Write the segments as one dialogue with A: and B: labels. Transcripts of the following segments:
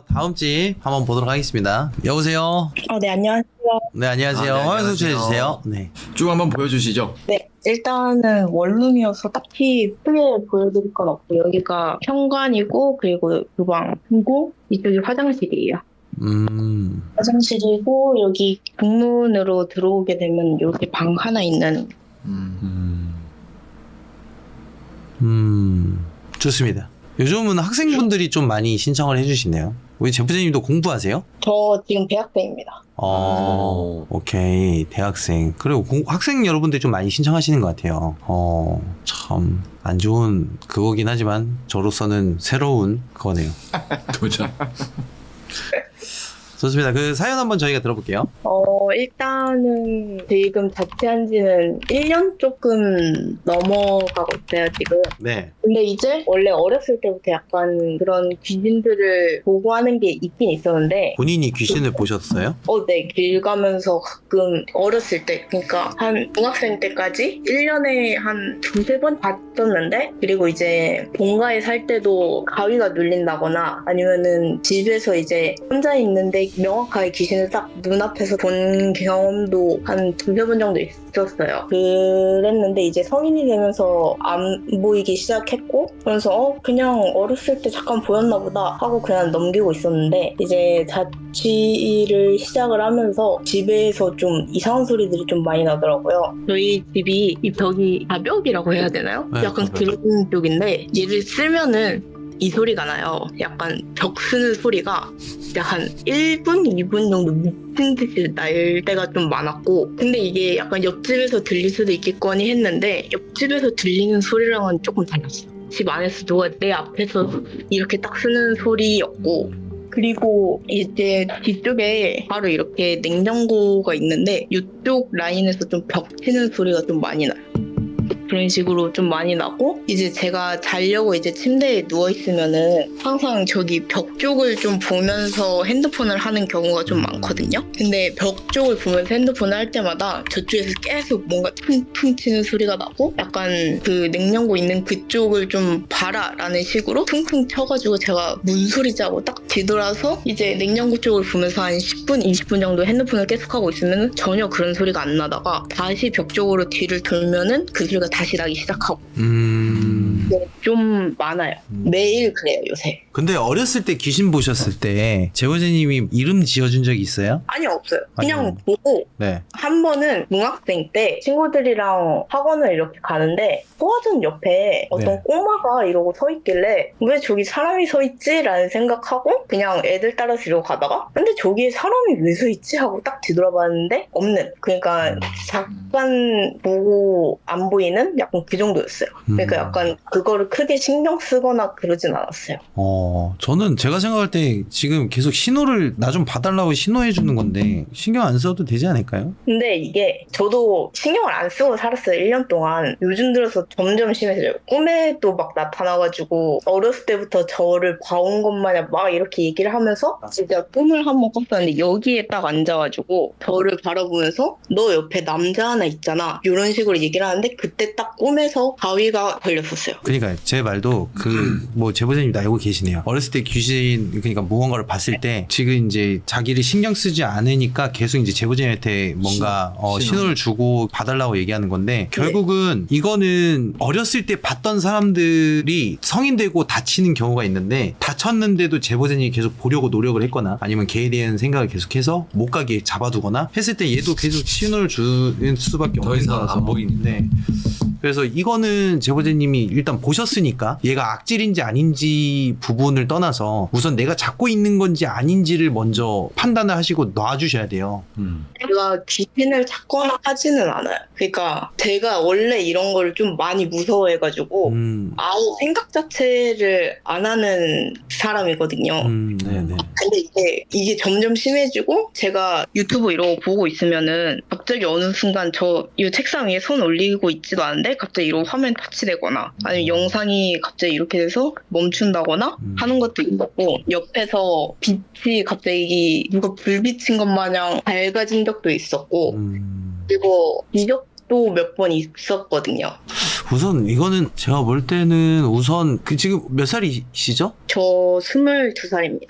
A: 다음 집 한번 보도록 하겠습니다. 여보세요?
B: 네, 안녕하세요.
A: 네, 안녕하세요.
C: 네,
A: 화면
C: 안녕하세요.
A: 소개해주세요. 네.
C: 쭉 한번 보여주시죠.
B: 네, 일단은 원룸이어서 딱히 크게 보여드릴 건 없고, 여기가 현관이고, 그리고 주방, 그리고 이쪽이 화장실이에요. 화장실이고, 여기 북문으로 들어오게 되면 여기 방 하나 있는.
A: 좋습니다. 요즘은 학생분들이 좀 많이 신청을 해주시네요. 우리 제프제님도 공부하세요?
B: 저 지금 대학생입니다.
A: 오케이. 대학생. 그리고 학생 여러분들이 좀 많이 신청하시는 것 같아요. 참, 안 좋은 그거긴 하지만, 저로서는 새로운 그거네요.
C: 도전.
A: 좋습니다. 그 사연 한번 저희가 들어볼게요.
B: 일단은 지금 자취한 지는 1년 조금 넘어가고 있어요, 지금.
A: 네.
B: 근데 이제 원래 어렸을 때부터 약간 그런 귀신들을 보고하는 게 있긴 있었는데,
A: 본인이 귀신을 보셨어요?
B: 네, 길 가면서 가끔 어렸을 때, 그러니까 한 중학생 때까지 1년에 한 두세 번 봤었는데, 그리고 이제 본가에 살 때도 가위가 눌린다거나 아니면은 집에서 이제 혼자 있는데 명확하게 귀신을 딱 눈앞에서 본 경험도 한 두세 번 정도 있었어요. 그랬는데 이제 성인이 되면서 안 보이기 시작했고, 그래서 그냥 어렸을 때 잠깐 보였나 보다 하고 그냥 넘기고 있었는데, 이제 자취를 시작을 하면서 집에서 좀 이상한 소리들이 좀 많이 나더라고요. 저희 집이 이 벽이 가벽이라고 해야 되나요?
A: 네,
B: 약간
A: 가벽.
B: 그런 쪽인데, 얘를 쓰면은 이 소리가 나요. 약간 벽 쓰는 소리가 한 1분, 2분 정도 미친 듯이 날 때가 좀 많았고, 근데 이게 약간 옆집에서 들릴 수도 있겠거니 했는데 옆집에서 들리는 소리랑은 조금 달랐어요. 집 안에서 누가 내 앞에서 이렇게 딱 쓰는 소리였고, 그리고 이제 뒤쪽에 바로 이렇게 냉장고가 있는데 이쪽 라인에서 좀 벽 치는 소리가 좀 많이 나요. 그런 식으로 좀 많이 나고, 이제 제가 자려고 이제 침대에 누워있으면은 항상 저기 벽 쪽을 좀 보면서 핸드폰을 하는 경우가 좀 많거든요. 근데 벽 쪽을 보면서 핸드폰을 할 때마다 저쪽에서 계속 뭔가 퉁퉁 치는 소리가 나고, 약간 그 냉장고 있는 그쪽을 좀 봐라 라는 식으로 퉁퉁 쳐가지고 제가 문소리 짜고 딱 뒤돌아서 이제 냉장고 쪽을 보면서 한 10분, 20분 정도 핸드폰을 계속하고 있으면 전혀 그런 소리가 안 나다가 다시 벽 쪽으로 뒤를 돌면은 그 소리가 다시 나기 시작하고. 좀 많아요. 매일 그래요, 요새.
A: 근데 어렸을 때 귀신 보셨을 때 제보제님이 이름 지어준 적이 있어요?
B: 아니요, 없어요. 그냥
A: 아니요.
B: 보고,
A: 네.
B: 한 번은 중학생 때 친구들이랑 학원을 이렇게 가는데 소화전 옆에 어떤
A: 네.
B: 꼬마가 이러고 서 있길래 왜 저기 사람이 서 있지? 라는 생각하고 그냥 애들 따라서 이러고 가다가, 근데 저기에 사람이 왜 서 있지? 하고 딱 뒤돌아봤는데 없는. 그러니까 잠깐 보고 안 보이는 약간 그 정도였어요. 그러니까 약간 그거를 크게 신경 쓰거나 그러진 않았어요.
A: 저는 제가 생각할 때 지금 계속 신호를 나 좀 봐달라고 신호해 주는 건데 신경 안 써도 되지 않을까요?
B: 근데 이게 저도 신경을 안 쓰고 살았어요. 1년 동안. 요즘 들어서 점점 심해져요. 꿈에도 막 나타나가지고 어렸을 때부터 저를 봐온 것 마냥 막 이렇게 얘기를 하면서 진짜 꿈을 한번 꿨었는데 여기에 딱 앉아가지고 저를 바라보면서 너 옆에 남자 하나 있잖아. 이런 식으로 얘기를 하는데 그때 딱 꿈에서 가위가 걸렸었어요.
A: 그러니까 제 말도 뭐 제보자님도 알고 계시네요. 어렸을 때 귀신 그러니까 무언가를 봤을 때 지금 이제 자기를 신경 쓰지 않으니까 계속 이제 제보자님한테 뭔가 신호를 주고 봐달라고 얘기하는 건데 결국은 이거는 어렸을 때 봤던 사람들이 성인 되고 다치는 경우가 있는데 다쳤는데도 제보자님이 계속 보려고 노력을 했거나 아니면 걔에 대한 생각을 계속해서 못 가게 잡아두거나 했을 때 얘도 계속 신호를 주는 수밖에
C: 더
A: 없는
C: 이상
A: 거라서
C: 안 보이는데.
A: 그래서 이거는 제보자님이 일단 보셨으니까 얘가 악질인지 아닌지 부분을 떠나서 우선 내가 잡고 있는 건지 아닌지를 먼저 판단을 하시고 놔주셔야 돼요.
B: 제가 귀신을 찾거나 하지는 않아요. 그러니까 제가 원래 이런 거를 좀 많이 무서워해가지고 아예 생각 자체를 안 하는 사람이거든요.
A: 네네.
B: 근데 이게 점점 심해지고 제가 유튜브 이러고 보고 있으면은 갑자기 어느 순간 저 이 책상 위에 손 올리고 있지도 않은데 갑자기 이러고 화면 터치되거나 아니면 영상이 갑자기 이렇게 돼서 멈춘다거나 하는 것도 있었고, 옆에서 빛이 갑자기 누가 불 비친 것 마냥 밝아진 적도 있었고, 그리고 이적도 몇 번 있었거든요.
A: 우선 이거는 제가 볼 때는 우선 그 지금 몇 살이시죠?
B: 저 22살입니다.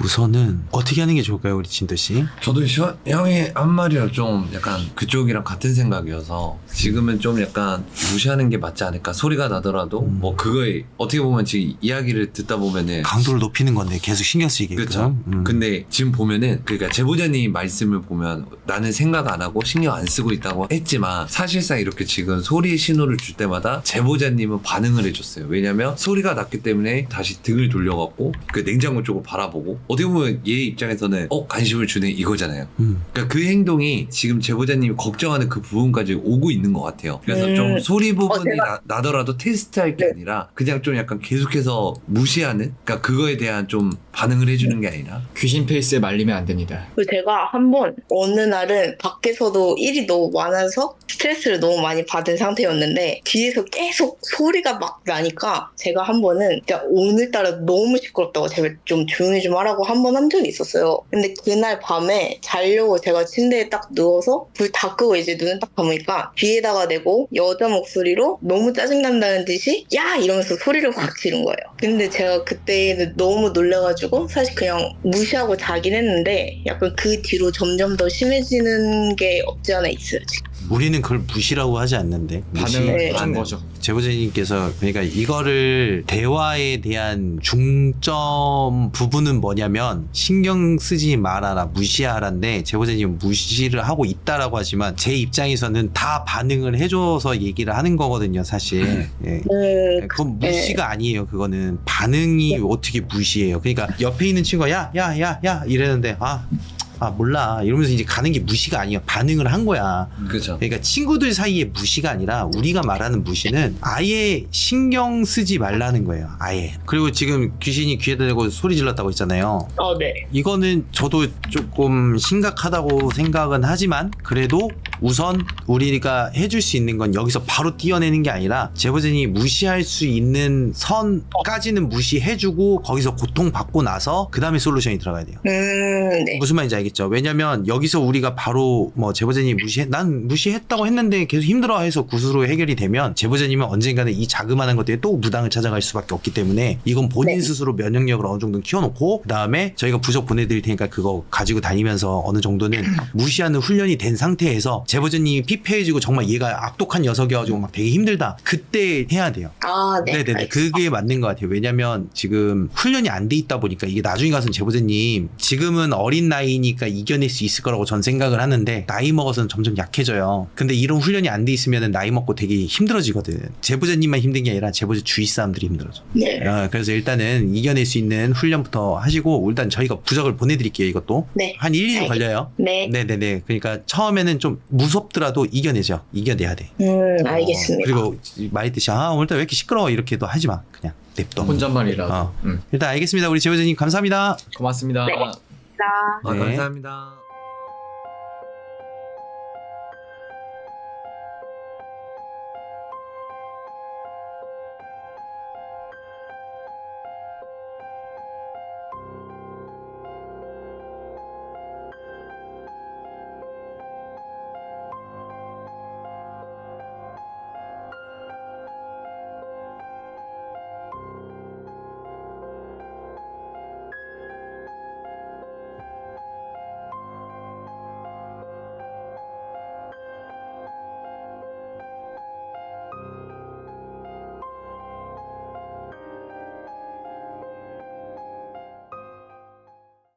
A: 우선은 어떻게 하는 게 좋을까요, 우리 진도 씨?
C: 저도 형이 한 말이랑 좀 약간 그쪽이랑 같은 생각이어서 지금은 좀 약간 무시하는 게 맞지 않을까. 소리가 나더라도 뭐 그거에 어떻게 보면 지금 이야기를 듣다 보면은
A: 강도를 높이는 건데 계속 신경 쓰이게끔.
C: 그렇죠. 근데 지금 보면은 그러니까 제보자님 말씀을 보면 나는 생각 안 하고 신경 안 쓰고 있다고 했지만 사실상 이렇게 지금 소리 신호를 줄 때마다 제보자님은 반응을 해줬어요. 왜냐면 소리가 났기 때문에 다시 등을 돌려갖고 그 냉장고 쪽을 바라보고 어떻게 보면 얘 입장에서는 관심을 주네 이거잖아요. 그러니까 그 행동이 지금 제보자님이 걱정하는 그 부분까지 오고 있는 것 같아요. 그래서 좀 소리 부분이 나더라도 테스트할 게 아니라 그냥 좀 약간 계속해서 무시하는, 그러니까 그거에 대한 좀 반응을 해주는 게 아니라
D: 귀신 페이스에 말리면 안 됩니다.
B: 그리고 제가 한번 어느 날은 밖에서도 일이 너무 많아서 스트레스를 너무 많이 받은 상태였는데 뒤에서 계속 소리가 막 나니까 제가 한 번은 진짜 오늘따라 너무 시끄럽다고 제발 좀 조용히 좀 하라고 한 번 한 적이 있었어요. 근데 그날 밤에 자려고 제가 침대에 딱 누워서 불 다 끄고 이제 눈을 딱 감으니까 귀에다가 대고 여자 목소리로 너무 짜증난다는 듯이 야! 이러면서 소리를 확 지른 거예요. 근데 제가 그때는 너무 놀라가지고 사실 그냥 무시하고 자긴 했는데 약간 그 뒤로 점점 더 심해지는 게 없지 않아 있어요 지금.
A: 우리는 그걸 무시라고 하지 않는데
D: 반응을 한
A: 무시하는
D: 거죠.
A: 제보자님께서 그러니까 이거를 대화에 대한 중점 부분은 뭐냐면 신경 쓰지 말아라 무시하라인데 제보자님은 무시를 하고 있다라고 하지만 제 입장에서는 다 반응을 해줘서 얘기를 하는 거거든요 사실. 예. 그건 무시가 아니에요. 그거는 반응이 어떻게 무시해요. 그러니까 옆에 있는 친구가 야 이랬는데 몰라 이러면서 이제 가는 게 무시가 아니에요. 반응을 한 거야.
C: 그렇죠.
A: 그러니까 친구들 사이의 무시가 아니라 우리가 말하는 무시는 아예 신경 쓰지 말라는 거예요. 아예. 그리고 지금 귀신이 귀에다 대고 소리 질렀다고 했잖아요.
B: 네.
A: 이거는 저도 조금 심각하다고 생각은 하지만 그래도 우선 우리가 해줄 수 있는 건 여기서 바로 띄어내는 게 아니라 제보자님이 무시할 수 있는 선까지는 무시해주고 거기서 고통받고 나서 그 다음에 솔루션이 들어가야 돼요.
B: 네.
A: 무슨 말인지 알겠죠? 왜냐면 여기서 우리가 바로 뭐 제보자님이 난 무시했다고 했는데 계속 힘들어해서 굿으로 해결이 되면 제보자님은 언젠가는 이 자그마한 것 때문에 또 무당을 찾아갈 수밖에 없기 때문에 이건 본인 스스로 면역력을 어느 정도 키워놓고 그 다음에 저희가 부적 보내드릴 테니까 그거 가지고 다니면서 어느 정도는 무시하는 훈련이 된 상태에서 제보자님이 피폐해지고 정말 얘가 악독한 녀석이어가지고 막 되게 힘들다 그때 해야 돼요.
B: 네.
A: 네네네. 그게 맞는 것 같아요. 왜냐면 지금 훈련이 안 돼 있다 보니까 이게 나중에 가서는 제보자님 지금은 어린 나이니까 이겨낼 수 있을 거라고 전 생각을 하는데 나이 먹어서는 점점 약해져요. 근데 이런 훈련이 안 돼 있으면 나이 먹고 되게 힘들어지거든. 제보자님만 힘든 게 아니라 제보자 주위 사람들이 힘들어져.
B: 네.
A: 그래서 일단은 이겨낼 수 있는 훈련부터 하시고 일단 저희가 부적을 보내드릴게요. 이것도.
B: 네.
A: 한 1, 2주 걸려요.
B: 네.
A: 네네네. 그러니까 처음에는 좀 무섭더라도 이겨내죠. 이겨내야 돼.
B: 알겠습니다.
A: 그리고 말했듯이 오늘따라 왜 이렇게 시끄러워 이렇게도 하지 마. 그냥 냅둬.
D: 혼잣말이라도.
A: 일단 알겠습니다. 우리 제보자님 감사합니다.
D: 고맙습니다.
B: 네.
A: 네.
C: 감사합니다.